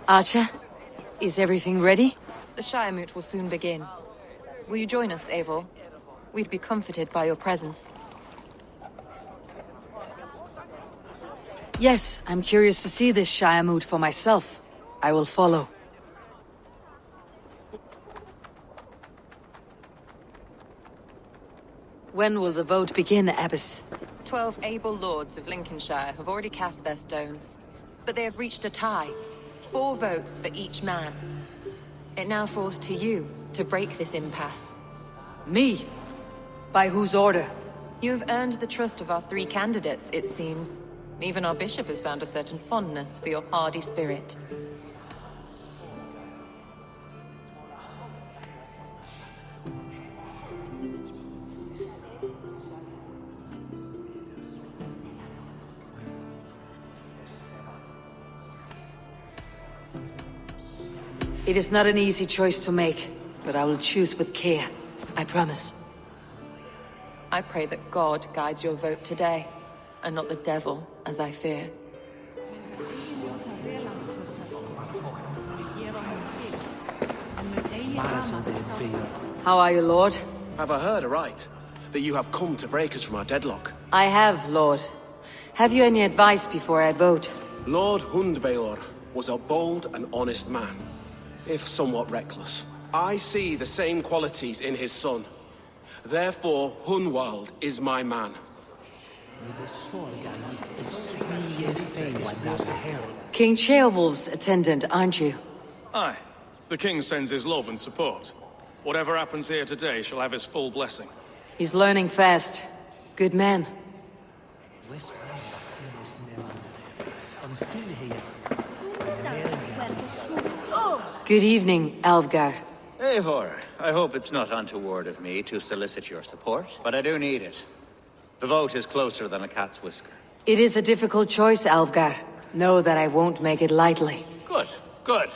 Archer, is everything ready? The Shire Moot will soon begin. Will you join us, Eivor? We'd be comforted by your presence. Yes, I'm curious to see this Shire Moot for myself. I will follow. When will the vote begin, Abbess? 12 able lords of Lincolnshire have already cast their stones. But they have reached a tie. 4 votes for each man. It now falls to you to break this impasse. Me? By whose order? You have earned the trust of our 3 candidates, it seems. Even our bishop has found a certain fondness for your hardy spirit. It is not an easy choice to make, but I will choose with care. I promise. I pray that God guides your vote today, and not the devil, as I fear. How are you, Lord? Have I heard aright? That you have come to break us from our deadlock? I have, Lord. Have you any advice before I vote? Lord Hundbeor was a bold and honest man, if somewhat reckless. I see the same qualities in his son. Therefore, Hunwald is my man. King Ceolwulf's attendant, aren't you? Aye. The king sends his love and support. Whatever happens here today shall have his full blessing. He's learning fast. Good man. Good evening, Alvgar. Eivor, I hope it's not untoward of me to solicit your support, but I do need it. The vote is closer than a cat's whisker. It is a difficult choice, Alvgar. Know that I won't make it lightly. Good, good.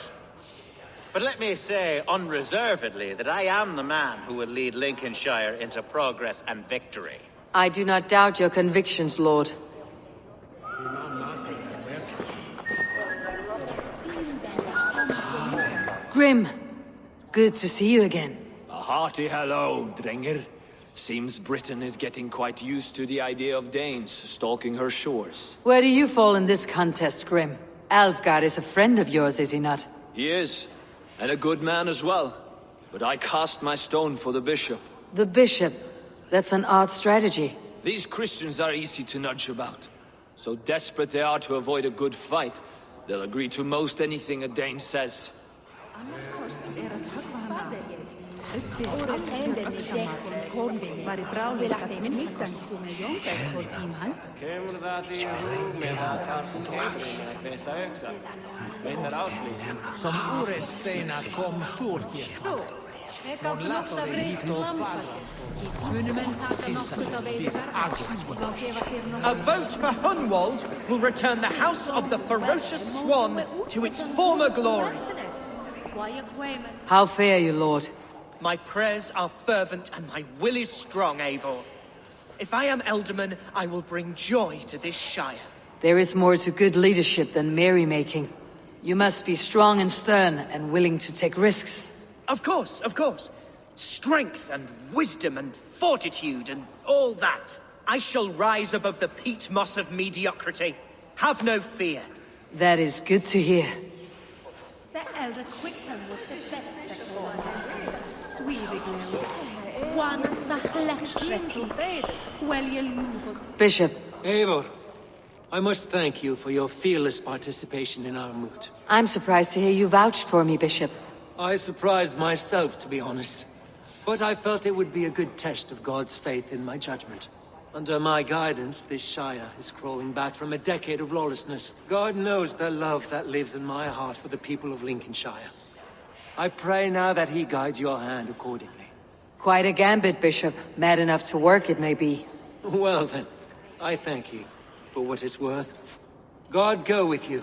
But let me say unreservedly that I am the man who will lead Lincolnshire into progress and victory. I do not doubt your convictions, Lord. Grim, good to see you again. A hearty hello, Drenger. Seems Britain is getting quite used to the idea of Danes stalking her shores. Where do you fall in this contest, Grim? Alvgar is a friend of yours, is he not? He is, and a good man as well. But I cast my stone for the bishop. The bishop? That's an odd strategy. These Christians are easy to nudge about. So desperate they are to avoid a good fight, they'll agree to most anything a Dane says. A vote for Hunwald will return the House of the Ferocious Swan to its former glory. How fare you, Lord? My prayers are fervent and my will is strong, Eivor. If I am Elderman, I will bring joy to this Shire. There is more to good leadership than merrymaking. You must be strong and stern and willing to take risks. Of course, of course. Strength and wisdom and fortitude and all that. I shall rise above the peat moss of mediocrity. Have no fear. That is good to hear. Bishop. Eivor, I must thank you for your fearless participation in our moot. I'm surprised to hear you vouched for me, Bishop. I surprised myself, to be honest. But I felt it would be a good test of God's faith in my judgment. Under my guidance, this Shire is crawling back from a decade of lawlessness. God knows the love that lives in my heart for the people of Lincolnshire. I pray now that he guides your hand accordingly. Quite a gambit, Bishop. Mad enough to work, it may be. Well then, I thank you for what it's worth. God go with you.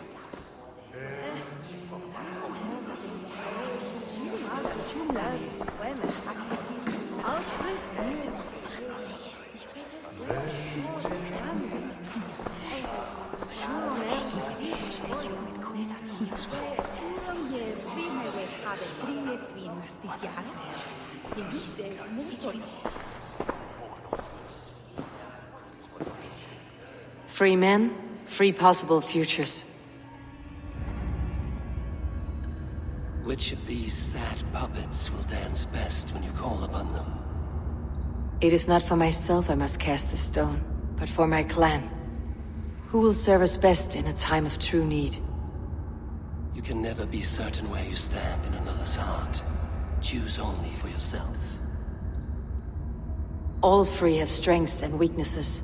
Free men, free possible futures. Which of these sad puppets will dance best when you call upon them? It is not for myself I must cast the stone, but for my clan. Who will serve us best in a time of true need? You can never be certain where you stand in another's heart. Choose only for yourself. All three have strengths and weaknesses.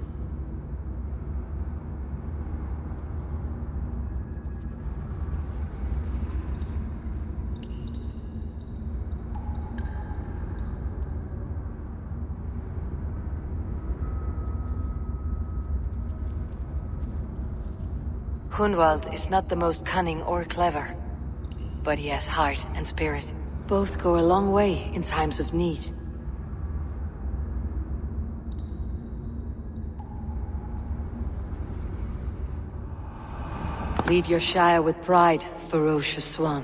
Hunwald is not the most cunning or clever, but he has heart and spirit. Both go a long way in times of need. Lead your Shire with pride, ferocious swan.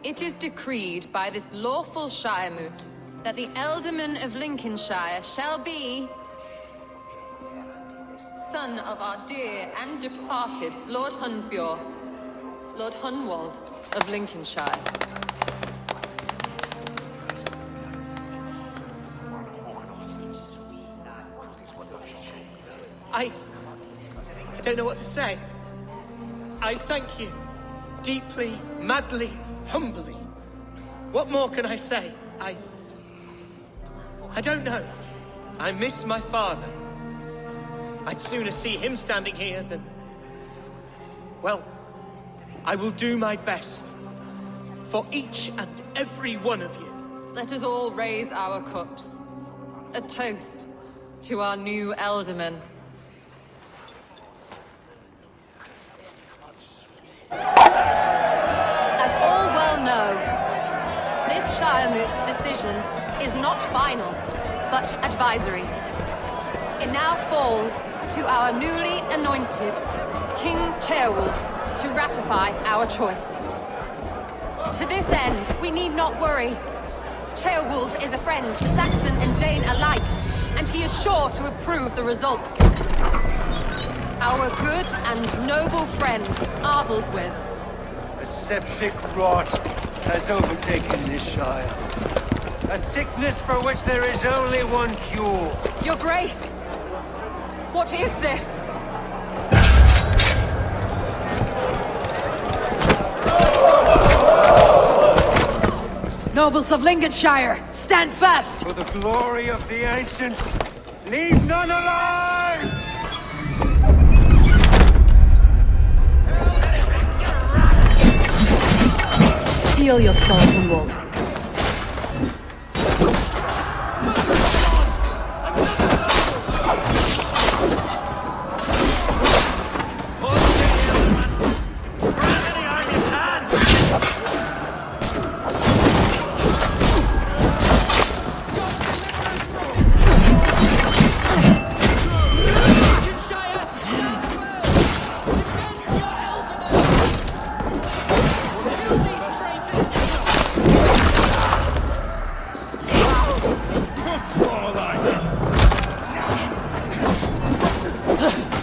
It is decreed by this lawful Shiremoot that the Ealdorman of Lincolnshire shall be son of our dear and departed Lord Hundbjorn, Lord Hunwald of Lincolnshire. I don't know what to say. I thank you. Deeply, madly, humbly. What more can I say? I don't know. I miss my father. I'd sooner see him standing here than... Well, I will do my best. For each and every one of you. Let us all raise our cups. A toast to our new Ealdorman. As all well know, this Shiremoot's decision is not final, but advisory. It now falls to our newly anointed King Ceolwulf to ratify our choice. To this end, we need not worry. Ceolwulf is a friend, Saxon and Dane alike, and he is sure to approve the results. Our good and noble friend, Arthelswith. A septic rot has overtaken this Shire. A sickness for which there is only one cure. Your Grace! What is this? Nobles of Lincolnshire, stand fast! For the glory of the ancients, leave none alive! Steel your soul, Hunwald.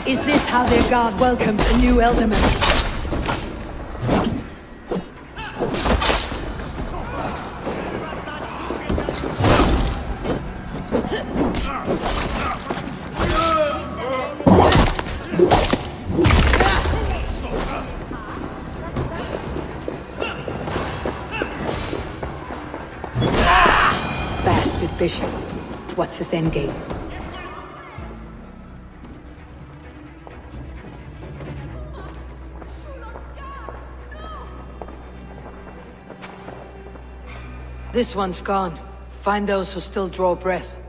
Is this how their god welcomes a new Ealdorman? Bastard bishop. What's his endgame? This one's gone. Find those who still draw breath.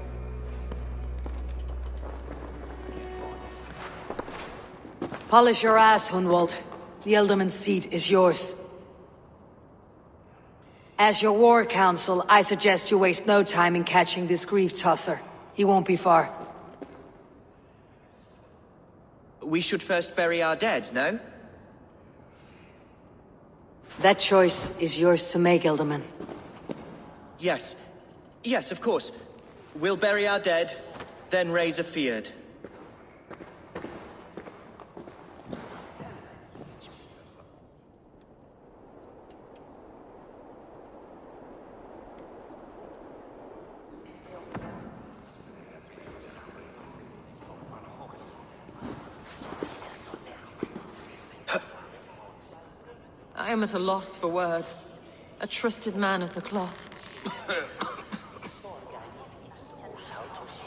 Polish your ass, Hunwald. The Ealdorman's seat is yours. As your war council, I suggest you waste no time in catching this grief-tosser. He won't be far. We should first bury our dead, no? That choice is yours to make, Elderman. Yes. Yes, of course. We'll bury our dead, then raise a feared. I am at a loss for words. A trusted man of the cloth.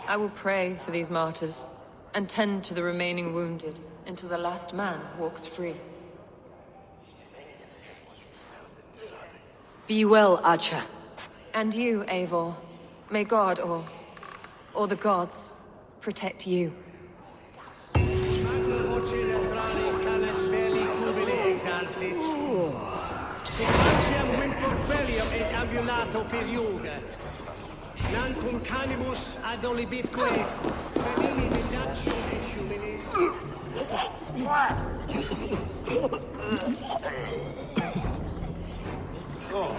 I will pray for these martyrs, and tend to the remaining wounded, until the last man walks free. Be well, Archer. And you, Eivor. May God, or the gods, protect you. Nancum canibus ad olibitque, felini didatio et humilis. Oh.